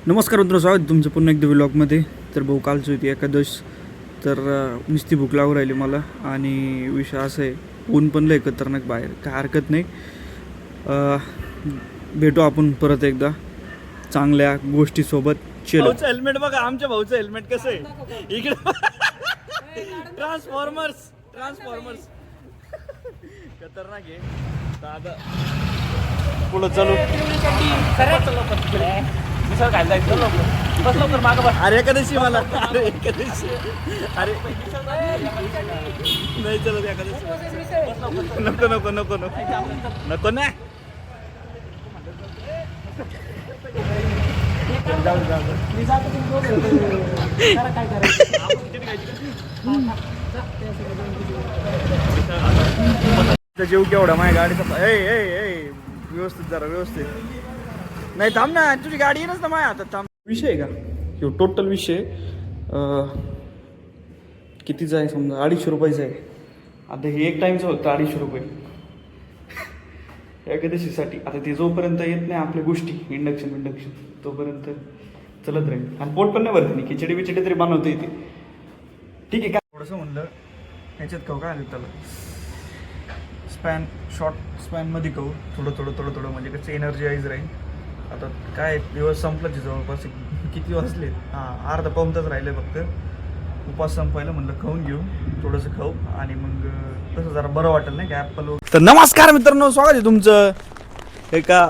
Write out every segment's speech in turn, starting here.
नमस्कार मित्र, स्वागत तुमचं पुन्हा एकदा व्लॉगमध्ये. तर भाऊ कालची होती एकादश, तर नुसती भूक लागू राहिली मला. आणि विषय असा आहे, ऊन पण लय खतरनाक बाहेर, काय हरकत नाही. भेटू आपण परत एकदा चांगल्या गोष्टीसोबत. भाऊचं हेल्मेट बघा, आमच्या भाऊचं हेल्मेट कसं आहे इकडे. ट्रान्सफॉर्मर्स खतरनाक आहे. आता पुढं चालू. अरे एकादशी मला, अरे एकादशी, अरे नाही चलत एकादशी. नको नको नको नको नको ना. जीव केवढा माझ्या गाडीचा. व्यवस्थित जरा व्यवस्थित. नाही थांब ना, तुझी गाडी येईनच ना माझ्या हातात. थांब. विषय आहे का ह्यो टोटल विषय कितीचा आहे समजा, 250 रुपयाचा आहे. आता हे एक टाईमचं होतं 250 रुपये एकादशीसाठी. आता ते जोपर्यंत येत नाही आपल्या गोष्टी इंडक्शन तोपर्यंत चलत राहील. आणि पोट पण नाही भरत नाही, खिचडी बिचडी तरी बनवता येते. ठीक आहे. काय थोडंसं म्हणलं ह्याच्यात खाऊ, काय त्याला शॉर्ट स्पॅनमध्ये खाऊ, थोडं म्हणजे कसं एनर्जाईज राहील. आता काय दिवस संपलाच जवळपास, किती वाजले, अर्धा पाऊण तास राहिले फक्त उपास संपायला. म्हणलं खाऊन घेऊ, थोडंसं खाऊ आणि मग तसं जरा बरं वाटेल नाही का ॲपल. तर नमस्कार मित्रांनो, स्वागत आहे तुमचं एका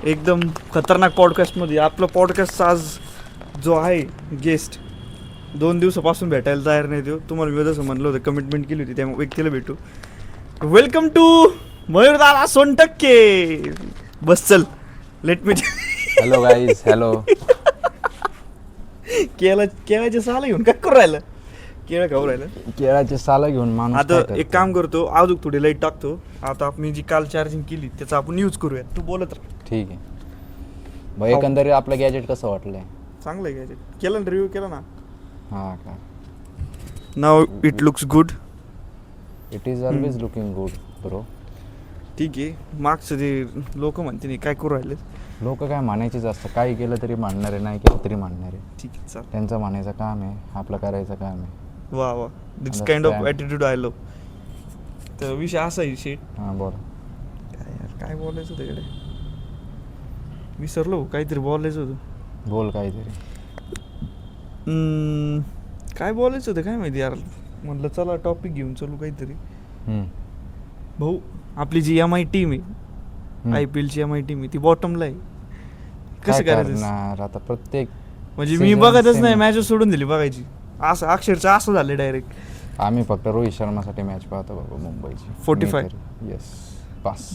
एकदम खतरनाक पॉडकास्टमध्ये. आपलं पॉडकास्टचा आज जो आहे गेस्ट 2 दिवसापासून भेटायला तयार नाही देऊ. तुम्हाला मी जसं म्हणलं होतं, कमिटमेंट केली होती त्या व्यक्तीला भेटू. वेलकम टू मयूरदादा सोनटक्के. बस चल, let me. Hello guys, hello. केळाचे साल घेऊन काय करू राहिलं? केळं खाऊ राहिलं. केळाचे साल घेऊन माणूस. आता एक काम करतो, अजून थोडी लाईट टाकतो. आता आपण जी काल चार्जिंग केली त्याचा आपण यूज करूया. तू बोलत राह. ठीक आहे भाई. एकंदरीत आपलं गॅजेट कसं वाटलंय? चांगलं आहे गॅजेट. केलं ना, रिव्ह्यू केला ना. हा का? Now it looks good. It is always looking good bro. ठीक आहे. मागचं जे लोक म्हणते नाही काय करू राहिले. लोक काय म्हणायचीच असतं, काही केलं तरी मानणार आहे, नाही केलं तरी मानणार आहे. ठीक आहे, चालेल. त्यांचं म्हणायचं काम आहे, आपलं करायचं काम आहे. वा वा, this kind of attitude I love. तर विषय असा आहे शेट. हां बोल. काय यार, काय बोलायचं होतं इकडे, विसरलो. काहीतरी बोलायचं होतं. बोल काहीतरी. काय बोलायचं होतं काय माहिती यार. म्हटलं चला टॉपिक घेऊन चलू काहीतरी. भाऊ, आपली जी MI टीम आहे, IPL ची MI टीम आहे, ती बॉटमला आहे. कसं करायचं आता प्रत्येक म्हणजे मी बघतच नाही, मॅच सोडून दिली बघायची. असं अक्षरशः असं झालं डायरेक्ट. आम्ही फक्त रोहित शर्मासाठी मॅच पाहतो बाबा, मुंबईची 45. Yes pass.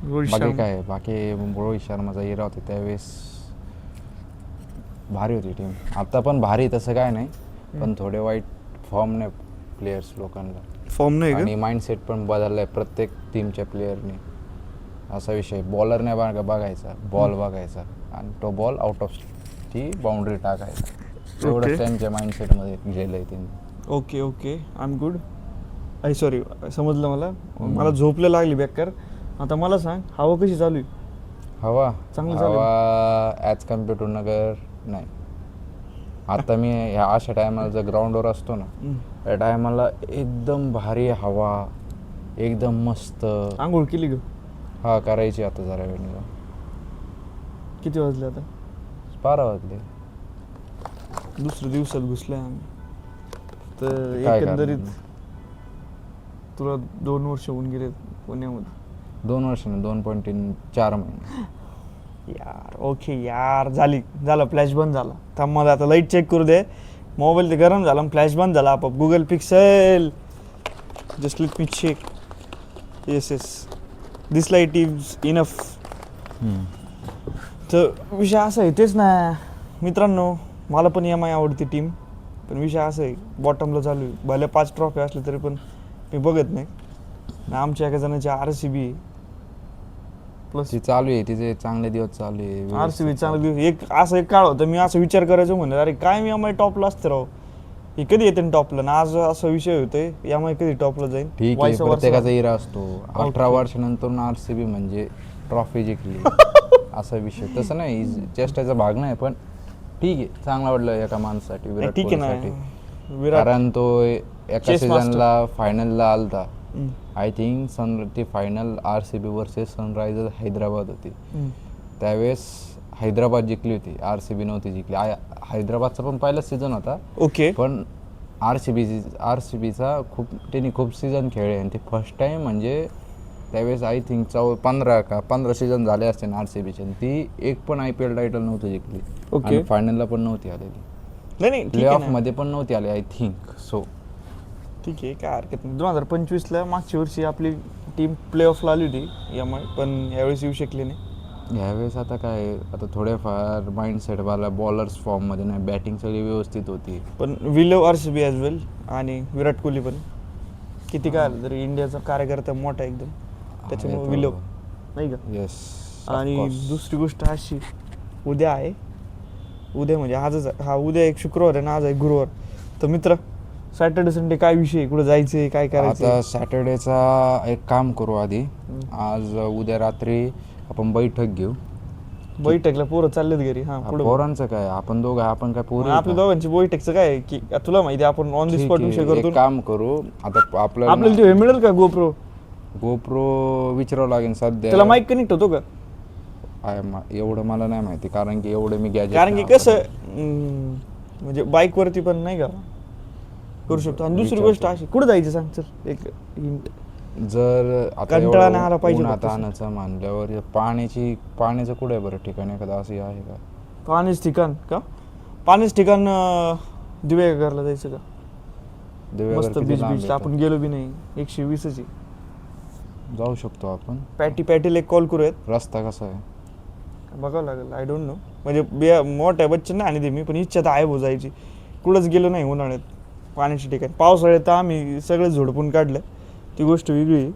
रोहित बाकी शर्मा काय, बाकी रोहित शर्माचा इरा होता त्यावेळेस भारी होती टीम. आता पण भारी तसं काय नाही, पण थोडे वाईट फॉर्म नाही प्लेयर्स लोकांना. फॉर्म नाही आणि माइंडसेट पण बदललाय प्रत्येक टीमच्या प्लेयरने. असा विषय, बॉलर नाही बघायचा, बॉल बघायचा आणि तो बॉल आउट ऑफ ती बाउंड्री टाकायचा. एवढं त्यांच्या माइंडसेटमध्ये गेलं आहे त्यांनी. Okay okay, I am good. I sorry, समजलं मला. मला झोपलं लागली बेकार. आता मला सांग, हवा कशी चालू आहे? हवा चांगली चालू हवा ॲज कम्पेअर टू नगर नाही. आता मी ह्या अशा टायमाला जर ग्राउंडवर असतो ना, त्या टायमाला एकदम भारी हवा, एकदम मस्त. आंघोळ केली ग? हा करायची आता जरा वेळ. किती वाजले आता? 12 वाजले. दुसऱ्या दिवसात घुसलाय आम्ही. तर काय एकंदरीत तुला 2 वर्ष होऊन गेले पुण्यामध्ये. 2 वर्ष ना, 2.4 महिने. यार ओके यार, झालं फ्लॅश बंद झाला. थांब मला आता लाईट चेक करू दे. मोबाईल ते गरम झाला, फ्लॅश बंद झाला आपोआप. Google pixel, just let me check. Yes this light is enough. तर विषय असा आहे, तेच ना मित्रांनो, मला पण MI आवडती टीम. पण विषय असा आहे, बॉटमला चालू आहे. भले 5 ट्रॉफी असले तरी पण मी बघत नाही. आमच्या एका जणाची RCB प्लस ती चालू आहे, तिचे चांगले दिवस चालू आहे. RCB चांगले दिवस. एक काळ होता, मी असं विचार करायचो म्हणलं, अरे काय मी MI टॉपला असते राव, हे कधी येते टॉपला ना. आज असा विषय होतोय, MI कधी टॉपला जाईल. ठीक आहे, प्रत्येकाचा इरा असतो. 18 वर्षानंतर RCB म्हणजे ट्रॉफी जिंकली. असा विषय. तसं नाही, चेष्टाचा भाग नाही, पण ठीक आहे, चांगला वाटलं एका माणसासाठी, विराट ठीक आहे कोहलीसाठी. ना, विराट कारण तो एका Chess master. सीझनला फायनलला आलता. हम्म. आय थिंक ती final RCB versus Sunrisers Hyderabad होती. त्यावेळेस हैदराबाद जिंकली होती, RCB नव्हती जिंकली. हैदराबादचा पण पहिलाच सीझन होता, ओके. पण RCBचा त्यांनी खूप सीझन खेळले आणि ते फर्स्ट टाइम म्हणजे त्यावेळेस आय थिंक 15 सीझन झाले असते ना RCBचे, ती एक पण IPL टायटल नव्हती जिंकली. ओके. आणि फायनलला पण नव्हती आलेली, नाही ठीक प्ले आहे ऑफ ना. मध्ये पण नव्हती आली आय थिंक सो. ठीक आहे, काय हरकत नाही. 2025ला मागच्या वर्षी आपली टीम प्ले ऑफला आली होती यामुळे, पण यावेळेस येऊ शकली नाही. यावेळेस आता काय, आता थोडेफार माइंडसेट वाला बॉलर्स फॉर्ममध्ये नाही, बॅटिंग सगळी व्यवस्थित होती. पण वी लव RCB ॲज वेल, आणि विराट कोहली पण किती काय आलं तरी इंडियाचा कार्यकर्ता मोठा एकदम, त्याच्यामुळे वी लव, नाही का. येस. आणि दुसरी गोष्ट अशी, उद्या आहे, उद्या म्हणजे आजच आहे. हा उद्या एक शुक्रवार आहे ना, आज आहे गुरुवार. तर मित्र, सॅटर्डे संडे काय विषय, कुठं जायचंय, काय करायचं? आता सॅटर्डेचा एक काम करू आधी. आज उद्या रात्री आपण बैठक घेऊ. बैठकला पोरं चाललेत घरी. हा पुढे पोरांचं काय, आपण दोघं, आपण काय पोरं आपल्या दोघांची बैठकचं काय आहे की तुला माहिती आहे, आपण ऑन द स्पॉट विषय करतो. एक काम करू आता, आपल्याला ते हे मिळेल का गोप्रो विचारावं लागेल सध्या. त्याला माईक कनेक्ट होतो का? एवढं मला नाही माहिती, कारण की एवढं मी गॅजेट, कारण की कसं म्हणजे बाईक वरती पण नाही का करू शकतो. आणि दुसरी गोष्ट अशी, कुठं जायचं सांग, चल एक हिंट. जर आता कंटाळा नाही आला पाहिजे उन्हात फक्त. आणायचं मानल्यावर पाण्याचं कुठे आहे बरं ठिकाण एखादं असे आहे का? पाणीच ठिकाण का? पाणीच ठिकाण दिवेघरला जायचं का? दिवेघर मस्त किती बीच लांब बीच, येतं? आपण गेलो बी नाही. 120 जाऊ शकतो आपण. पॅटीला एक कॉल करूयात. रस्ता कसा आहे बघावं लागेल, आय डोंट नो. म्हणजे मोठ्या बच्चन नाही आणि ते मी पण इच्छा तर आहे जायची. कुठंच गेलो नाही उन्हाळ्यात पाण्याच्या ठिकाणी. पावसाळ्यात तर आम्ही सगळं झोडपून काढलं, ती गोष्ट वेगळी आहे.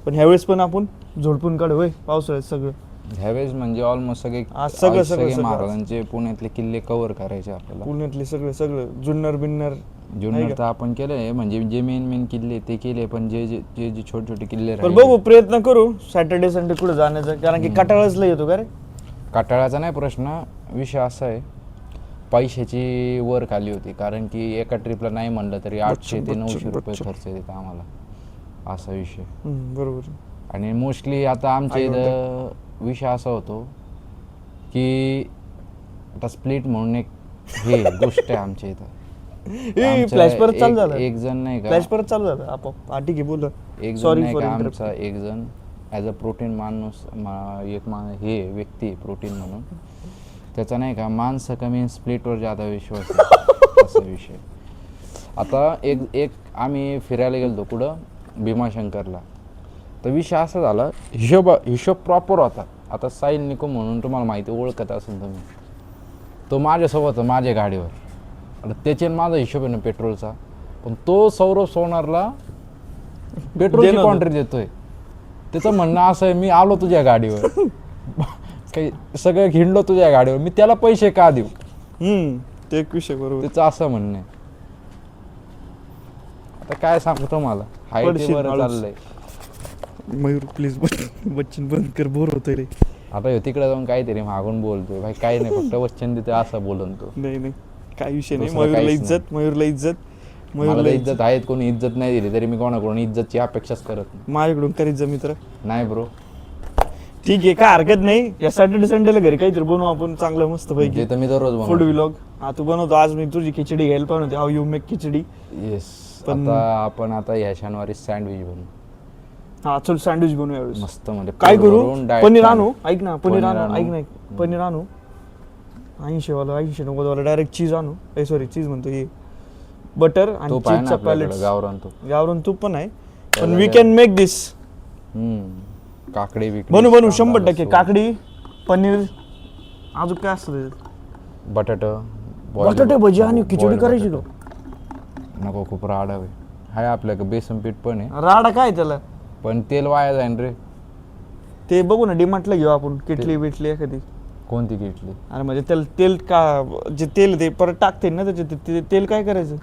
पण ह्यावेळेस पण आपण झोडपून काढू होय पावसाळ्यात सगळं. ह्यावेळेस म्हणजे ऑलमोस्ट सगळे सगळं महाराजांचे पुण्यातले किल्ले कव्हर करायचे आपल्याला. पुण्यातले सगळं जुन्नर बिन्नर जुन्नर तर आपण केलंय, म्हणजे जे मेन किल्ले ते केले, पण जे छोटे छोटे किल्ले पण राहिले. बघू, प्रयत्न करू सॅटर्डे संडे कुठं जाण्याचा, कारण की कंटाळाच लय येतो का रे. काटाळाचा नाही प्रश्न, विषय असा आहे, पैशाची वर खाली होती. कारण की एका ट्रिपला नाही म्हणलं तरी 800 ते 900 रुपये खर्च येते आम्हाला, असा विषय. बरोबर. आणि मोस्टली आता आमच्या इथं विषय असा होतो की आता स्प्लिट म्हणून एक हे गोष्ट आहे आमच्या इथं. फ्लॅश परत चालू झाला. एक जण नाही का, फ्लॅश परत चालू झाला आपोआप. हा ठीक आहे, बोल. एक जण सॉरी नाही फॉर का, इंटरप्ट. आमचा एक जण ॲज अ प्रोटीन माणूस, हे व्यक्ती प्रोटीन म्हणून, त्याचा नाही का माणसं कमी स्प्लिटवर जादा विश्वास आहे, असा विषय. आता एक आम्ही फिरायला गेलो कुठं, भीमाशंकरला. तर विषय असा झाला, हिशोब प्रॉपर होता. आता साहिल निको म्हणून तुम्हाला माहिती, ओळखत असेल तुम्ही, तो माझ्यासोबत माझ्या गाडीवर. आता त्याचे माझा हिशोब आहे ना पेट्रोलचा, पण तो सौरभ सोनारला पेट्रोलची कॉन्ट्री देतोय. त्याचं म्हणणं असं आहे, मी आलो तुझ्या गाडीवर, काही सगळं हिंडलो तुझ्या गाडीवर, मी त्याला पैसे का देऊ? ते एक विषय बरोबर. त्याचं असं म्हणणं आहे. आता काय सांगतो मला, हाय ते बरं चाललंय. मयूर प्लीज बच्चन बंद कर, बोर होतोय रे. आता तिकडे जाऊन काहीतरी मागून बोलतोय भाई, काही नाही, फक्त वचन देतोय असं बोलून तो. नाही काय विषय नाही. दुसरं मयूरला काहीच इज्जत, मयूरला इज्जत, मला मयूरला इज्जत आहेत, कोणी इज्जत नाही दिली तरी मी कोणाकडून इज्जतची अपेक्षाच करत नाही. माझ्याकडून करीत जा मित्र. नाही ब्रो, ठीक आहे, काय हरकत नाही. या सॅटर्डे संडेला घरी काहीतरी बनवू आपण चांगलं मस्त पैकी. जे तर मी दररोज फूड बनवतो. व्लॉग. हा तू बनवतो, आज मी तुझी खिचडी घ्यायला पण होते. How you make khichdi. Yes. पण- आता आपण ह्या शनिवारी सँडविच बनवू हा चल, सँडविच बनवू यावेळेस. मस्त, म्हणजे काय करू, diet पनीर plan. आणू. ऐक ना, पनीर पनीर आणू. आणू. ऐक ना, पनीर आणू 80 वाला डायरेक्ट चीज आणू. सॉरी, चीज म्हणतो हे बटर आणि तूप आहे ना चीजचा आपल्याकडे, पॅलेट. गावरान तूप. गावरान तूप पण आहे, पण त्याला वी काय- कॅन मेक दिस. काकडी बिकडी बनू कांदा 100%. लसूण, काकडी, पनीर, अजून काय असतं? बटाटे भजी आणि खिचडी करायची का? नको, खूप राड हवे. हाय आपल्याकडे बेसन पीठ पण आहे, राडा काय त्याला? पण तेल वाया जाईन रे. ते बघू ना, डिमार्टला घेऊ आपण किटली बिटली एखादी. कोणती घेतली? अरे म्हणजे तेल का, जे तेल ते परत टाकते ना त्याच्यात, ते तेल काय करायचं?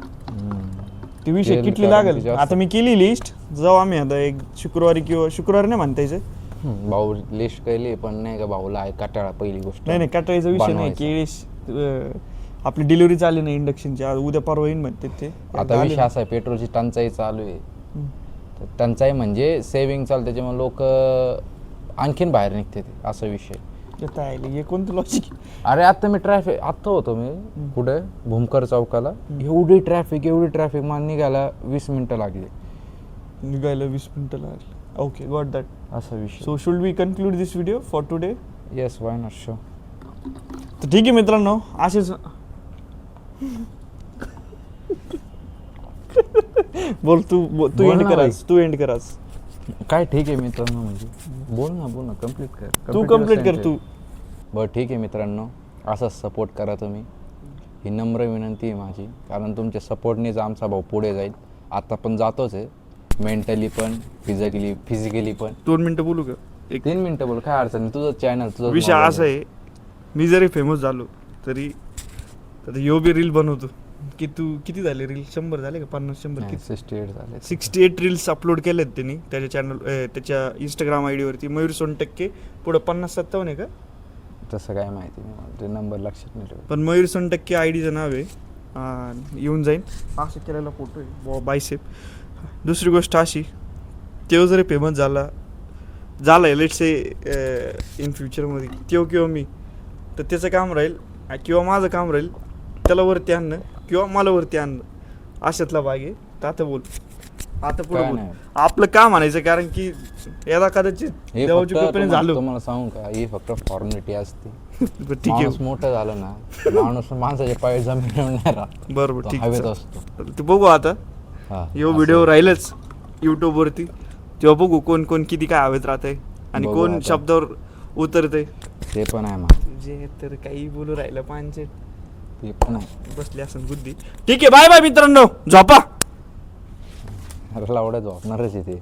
ते विषय तेल किटली कारण लागेल. की जास्त- आता मी केली लिस्ट. जाऊ आम्ही आता एक शुक्रवारी, किंवा शुक्रवारी नाही म्हणता यायचं, भाऊ लिस्ट केली पण नाही का भाऊला आहे कटाळा पहिली गोष्ट. नाही कटाळीचा विषय नाही बनवायचा. की आपली डिलिव्हरी चालली नाही इंडक्शनची, आज उद्या परवा येईन म्हणते ते. आता विषय असा आहे पेट्रोलची टंचाई चालू आहे. तर टंचाई म्हणजे सेविंग चालू, त्याच्यामुळे लोक आणखीन बाहेर निघते ते असा विषय. हे कोणतं लॉजिक? अरे आता मी आत्ता होतो मी कुठे भूमकर चौकाला, एवढी ट्रॅफिक मला निघायला 20 मिनिटं लागली. निघायला 20 मिनिटं लागली. Okay, got that. असा विषय. So should we conclude this video for today? Yes, why not show. तर ठीक आहे मित्रांनो, असेच बोल तू एंड करास, तू एंड करास. काय ठीक आहे मित्रांनो, म्हणजे बोल ना कम्प्लीट कर. तू कम्प्लीट कर तू. बरं ठीक आहे मित्रांनो, असाच सपोर्ट करा तुम्ही, ही नम्र विनंती आहे माझी. कारण तुमच्या सपोर्टनेच आमचा भाऊ पुढे जाईल. आता पण जातोच आहे, मेंटली पण फिजिकली पण. 2 मिनिटं बोलू का? 3 मिनिटं बोल, काय अडचण नाही. तुझं चॅनल तुझं विषय असा आहे, मी जरी फेमस झालो तरी आता यो बी रील बनवतो की तू किती झाले रील? 100 झाले का? 50-100 किती? 68 झाले. 68 रील्स अपलोड केलेत त्यांनी त्याच्या चॅनल, त्याच्या इंस्टाग्राम आय डीवरती. मयूर सोनटक्के पुढं 50-57 आहे का? तसं काय माहिती नाही मला, ते नंबर लक्षात नाही ठेवत. पण मयूर सोनटक्के आय डीचं नाव आहे. येऊन जाईन. असं केलेला फोटो आहे बायसेप. दुसरी गोष्ट अशी, तेव्हा जरी फेमस झालाय लेट्स से इन फ्युचरमध्ये तेव्हा किंवा मी, तर त्याचं काम राहील किंवा माझं काम राहील त्याला वरती आणणं किंवा मला वरती आणणं, अशातला भाग आहे. तर आता बोल, आता पुढे काय बोल. नाही. आपलं काम आणायचं, कारण की याला कदाचित हे देवाची फक्त कृपेने झालो. तुम्हाला सांगू का, ही फक्त फॉर्मॅलिटी असते. बरं, ठीक आहे. माणूस मोठं झालं ना, माणसाच्या पाय जमिनीवर नाही राहत, बरोबर, तो ठीक हवेत आहे. असतो. ते बघू आता, हा, यो असं. व्हिडिओ राहीलच यूट्यूबवरती, तेव्हा बघू कोण किती काय हवेत राहतंय आणि बघू कोण आता. शब्दावर उतरतंय. ते पण आहे मा, जे तर काही बोलू राहिलं पांचे ते पण आहे. बसली असं बुद्धी. ठीक आहे, बाय बाय मित्रांनो, झोपा. अरे लावड्या झोपणारच आहे ते.